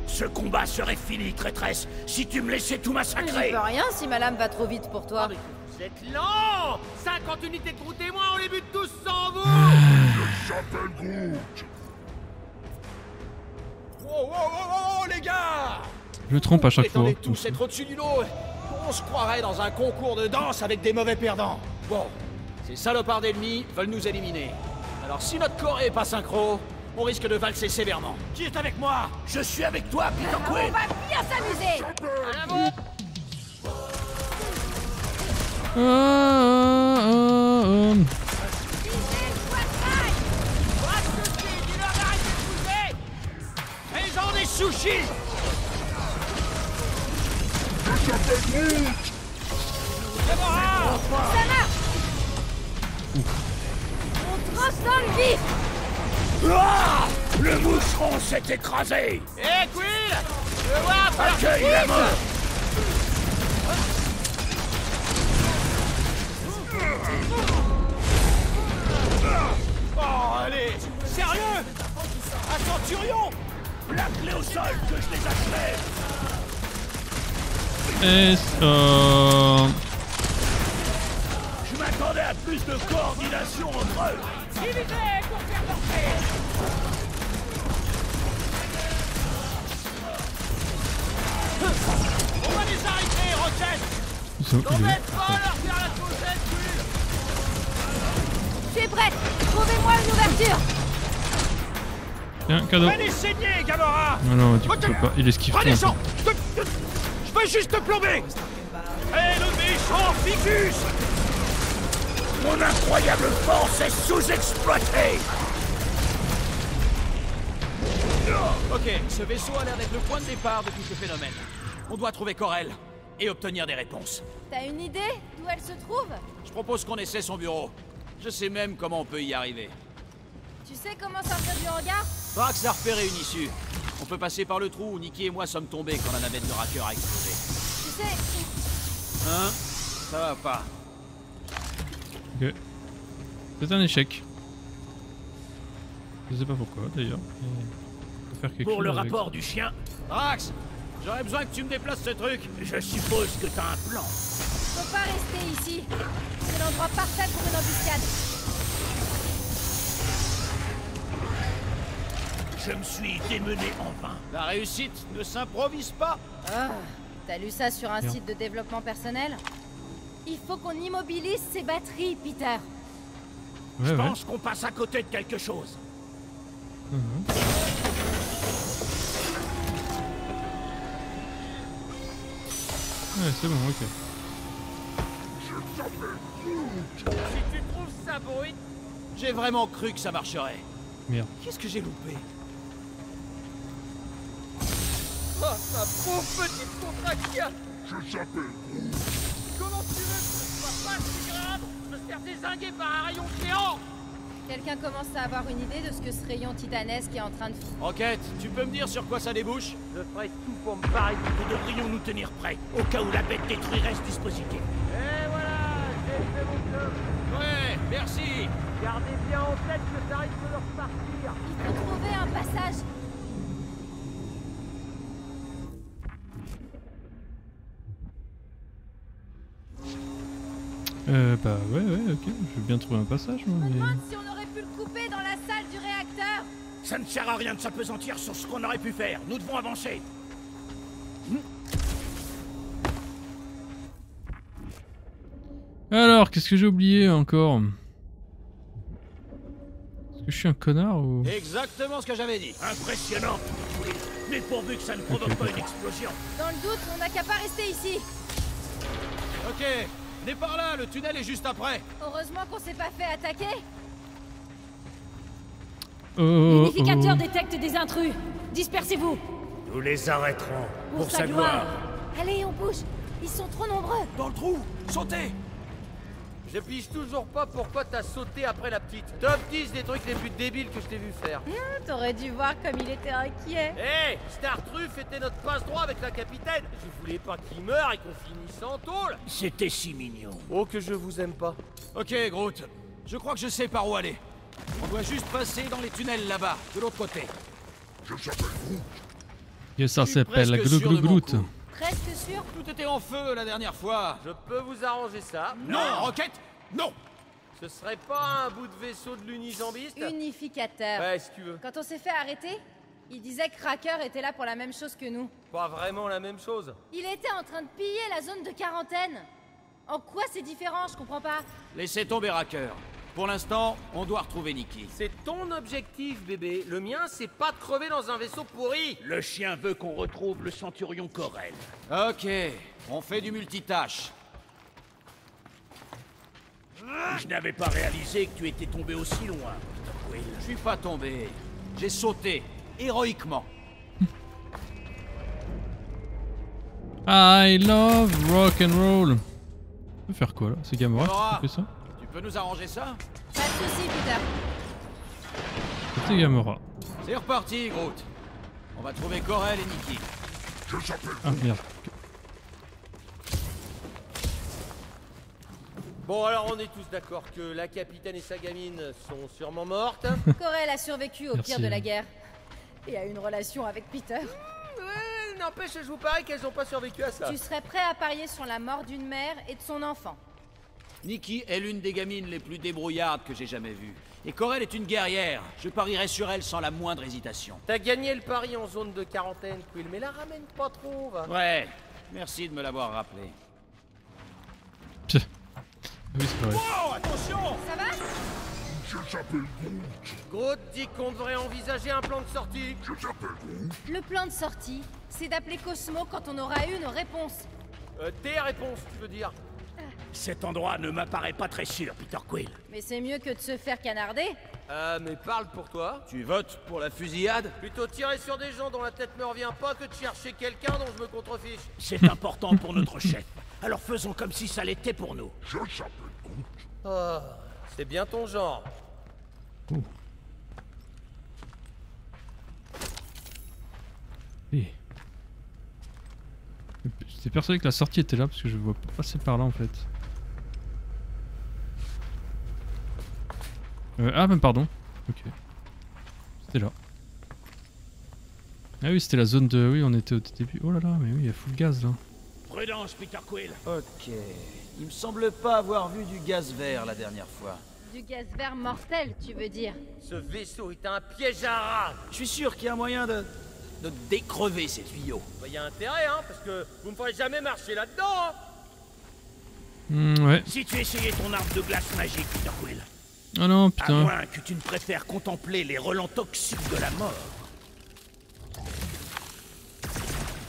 Ce combat serait fini, traîtresse, si tu me laissais tout J'y massacrer. peux rien si ma lame va trop vite pour toi. Vous êtes lents! 50 unités de Groot et moi, on les bute tous sans vous! Oh, les gars! Je me trompe à chaque fois. Étendez tous être au-dessus du lot. On se croirait dans un concours de danse avec des mauvais perdants. Bon, ces salopards d'ennemis veulent nous éliminer. Alors si notre corps est pas synchro, on risque de valser sévèrement. Qui est avec moi? Je suis avec toi, Peter On Quill. va bien s'amuser. Dis-leur d'arrêter de bouger! Fais-en des sushis! Gamora! Ça marche. On tranche dans le vif. Ah, le moucheron s'est écrasé. Hé, Quill! Je veux voir faire Accueille la mort. Oh, allez! Sérieux? Un centurion! Plaque-les au sol que je les achève. Et Je m'attendais à plus de coordination entre eux. Divisez pour faire porter! On va les arrêter, Rocket! T'embête pas à leur faire la causette, Quill! Je suis prête. Trouvez-moi une ouverture. Tiens, cadeau. Allez saigner, Gamora! Non, non, tu peux pas. Il esquive tout. en Redescends! Je veux juste te plomber! Et le méchant Ficus! Mon incroyable force est sous-exploitée. Ok, ce vaisseau a l'air d'être le point de départ de tout ce phénomène. On doit trouver Corel et obtenir des réponses. T'as une idée d'où elle se trouve? Je propose qu'on essaie son bureau. Je sais même comment on peut y arriver. Tu sais comment sortir du hangar? Drax a repéré une issue. On peut passer par le trou où Nikki et moi sommes tombés quand la navette de Racker a explosé. Tu sais, Hein? Ça va pas. Ok. C'est un échec. Je sais pas pourquoi d'ailleurs. Faut faire quelque Pour chose le avec. rapport du chien, Drax! J'aurais besoin que tu me déplaces ce truc. je suppose que t'as un plan. faut pas rester ici. C'est l'endroit parfait pour une embuscade. Je me suis démené en vain. La réussite ne s'improvise pas. Ah, t'as lu ça sur un Bien. site de développement personnel? Il faut qu'on immobilise ces batteries, Peter. Ouais, Je ouais. pense qu'on passe à côté de quelque chose. Ouais, c'est bon, ok. Si tu trouves ça bruit, J'ai vraiment cru que ça marcherait. Merde. Qu'est-ce que j'ai loupé? oh, ma pauvre petite Contraxia! Comment tu veux que ce soit pas si grave de se faire dézinguer par un rayon géant? Quelqu'un commence à avoir une idée de ce que ce rayon titanesque est en train de faire. Rocket, tu peux me dire sur quoi ça débouche? Je ferai tout pour me barrer. Nous devrions nous tenir prêts, au cas où la bête détruirait ce dispositif. Et voilà, j'ai fait mon job. Ouais, merci. Gardez bien en tête que ça risque de repartir. Il faut trouver un passage. Bah ouais, ok. Je vais bien trouver un passage, moi, Je me mais. demande si on aurait pu le couper dans la salle du réacteur. Ça ne sert à rien de s'apesantir sur ce qu'on aurait pu faire. Nous devons avancer. Alors, qu'est-ce que j'ai oublié encore? Est-ce que je suis un connard ou. Exactement ce que j'avais dit. Impressionnant. Mais pourvu que ça ne provoque pas une explosion. Dans le doute, on n'a qu'à pas rester ici. Ok, venez par là, le tunnel est juste après. Heureusement qu'on s'est pas fait attaquer. L'unificateur détecte des intrus. Dispersez-vous. Nous les arrêterons. Pour sa gloire. Allez, on bouge. Ils sont trop nombreux. Dans le trou, sautez. Je pige toujours pas pourquoi t'as sauté après la petite. Top 10 des trucs les plus débiles que je t'ai vu faire. T'aurais dû voir comme il était inquiet. Hé, Startruff était notre passe-droit avec la capitaine. Je voulais pas qu'il meure et qu'on finisse en tôle. C'était si mignon. Oh que je vous aime pas. Ok, Groot. Je crois que je sais par où aller. On doit juste passer dans les tunnels là-bas, de l'autre côté. Et ça Je suis s'appelle presque Glou sûr Glou de mon Groot. coup. Presque sûr. Tout était en feu la dernière fois. Je peux vous arranger ça. Non, Rocket, non. Ce serait pas un bout de vaisseau de l'unijambiste? Unificateur. Ouais, si tu veux. Quand on s'est fait arrêter, il disait que Cracker était là pour la même chose que nous. Pas vraiment la même chose. Il était en train de piller la zone de quarantaine. En quoi c'est différent, je comprends pas. Laissez tomber Racker. Pour l'instant, on doit retrouver Nikki. C'est ton objectif, bébé. Le mien, c'est pas de crever dans un vaisseau pourri. Le chien veut qu'on retrouve le centurion Corel. Ok, on fait du multitâche. Je n'avais pas réalisé que tu étais tombé aussi loin, Peter Quill. Je suis pas tombé. J'ai sauté, héroïquement. I love rock and roll. On peut faire quoi là? C'est Gamora qui fait ça? Tu peux nous arranger ça? Pas de soucis, Peter. C'était Gamora. C'est reparti, Groot. On va trouver Corel et Nikki. Ah merde. Bon, alors on est tous d'accord que la capitaine et sa gamine sont sûrement mortes. Corel a survécu au Merci. pire de la guerre. Et a une relation avec Peter. Ouais, n'empêche, je vous parie qu'elles ont pas survécu à ça. Tu serais prêt à parier sur la mort d'une mère et de son enfant. Nikki est l'une des gamines les plus débrouillardes que j'ai jamais vues. Et Corel est une guerrière. Je parierais sur elle sans la moindre hésitation. T'as gagné le pari en zone de quarantaine, Quill, mais la ramène pas trop, va. Ouais, merci de me l'avoir rappelé. Oui, c'est vrai. Oh, attention! Ça va? Groot dit qu'on devrait envisager un plan de sortie. Le plan de sortie, c'est d'appeler Cosmo quand on aura eu nos réponses. Tes réponses, tu veux dire? Cet endroit ne m'apparaît pas très sûr, Peter Quill. Mais c'est mieux que de se faire canarder. Mais parle pour toi. Tu votes pour la fusillade? Plutôt tirer sur des gens dont la tête me revient pas que de chercher quelqu'un dont je me contrefiche. C'est important pour notre chef. Alors faisons comme si ça l'était pour nous. Oh, c'est bien ton genre. Et... J'étais persuadé que la sortie était là parce que je vois pas passer par là en fait. Ah même pardon. Ok. C'était là. Ah oui c'était la zone de... Oui on était au début. Oh là là mais oui il y a full gaz là. Prudence, Peter Quill. Ok. Il me semble pas avoir vu du gaz vert la dernière fois. Du gaz vert mortel, tu veux dire? Ce vaisseau est un piège à rats. Je suis sûr qu'il y a moyen de décrever ces tuyaux. Bah, y a intérêt, hein, parce que vous me ferez jamais marcher là-dedans, Hmm, ouais. Si tu essayais ton arme de glace magique, Peter Quill. Oh non À putain. moins que tu ne préfères contempler les relents toxiques de la mort.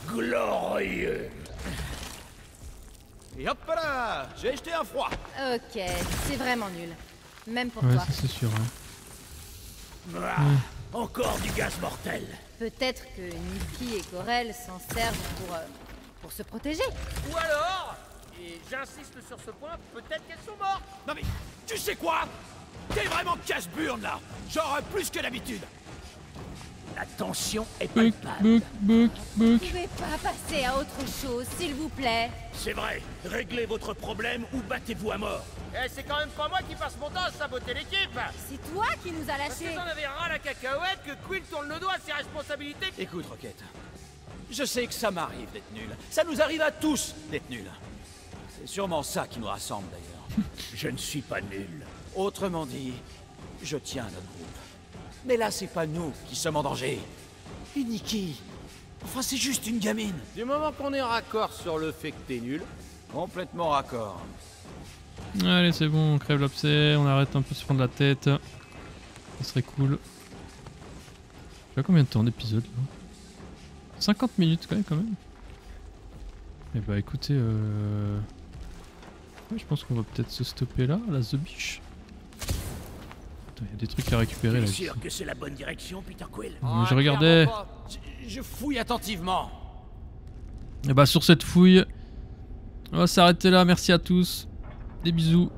Glorieux. Et hop là! J'ai jeté un froid! Ok, c'est vraiment nul. Même pour Ouais toi. ça c'est sûr. Ouais. Ah, encore du gaz mortel. Peut-être que Nikki et Corel s'en servent pour se protéger. Ou alors, et j'insiste sur ce point, peut-être qu'elles sont mortes. Non mais, tu sais quoi? T'es vraiment casse-burne là! Genre plus que d'habitude! La tension est Book, palpable. book. Vous pouvez pas passer à autre chose, s'il vous plaît. C'est vrai, réglez votre problème ou battez-vous à mort. Eh, c'est quand même pas moi qui passe mon temps à saboter l'équipe. C'est toi qui nous as Parce que lâchés. t'en avais ras la cacahuète que Quill tourne le dos à ses responsabilités. Écoute, Rocket. Je sais que ça m'arrive d'être nul. Ça nous arrive à tous d'être nuls. C'est sûrement ça qui nous rassemble d'ailleurs. Je ne suis pas nul. Autrement dit, je tiens à notre groupe. Mais là, c'est pas nous qui sommes en danger. Et Nikki, enfin, c'est juste une gamine. Du moment qu'on est raccord sur le fait que t'es nul, Complètement raccord. Allez c'est bon on crève l'abcès, on arrête un peu de se prendre la tête. Ça serait cool. Je sais pas combien de temps d'épisode là. 50 minutes quand même. Et bah écoutez, ouais, je pense qu'on va peut-être se stopper là, à la The Beach. Il y a des trucs à récupérer là. T'es sûr que c'est la bonne direction, Peter Quill? Je regardais. Je fouille attentivement. Et bah sur cette fouille, on va s'arrêter là. Merci à tous. Des bisous.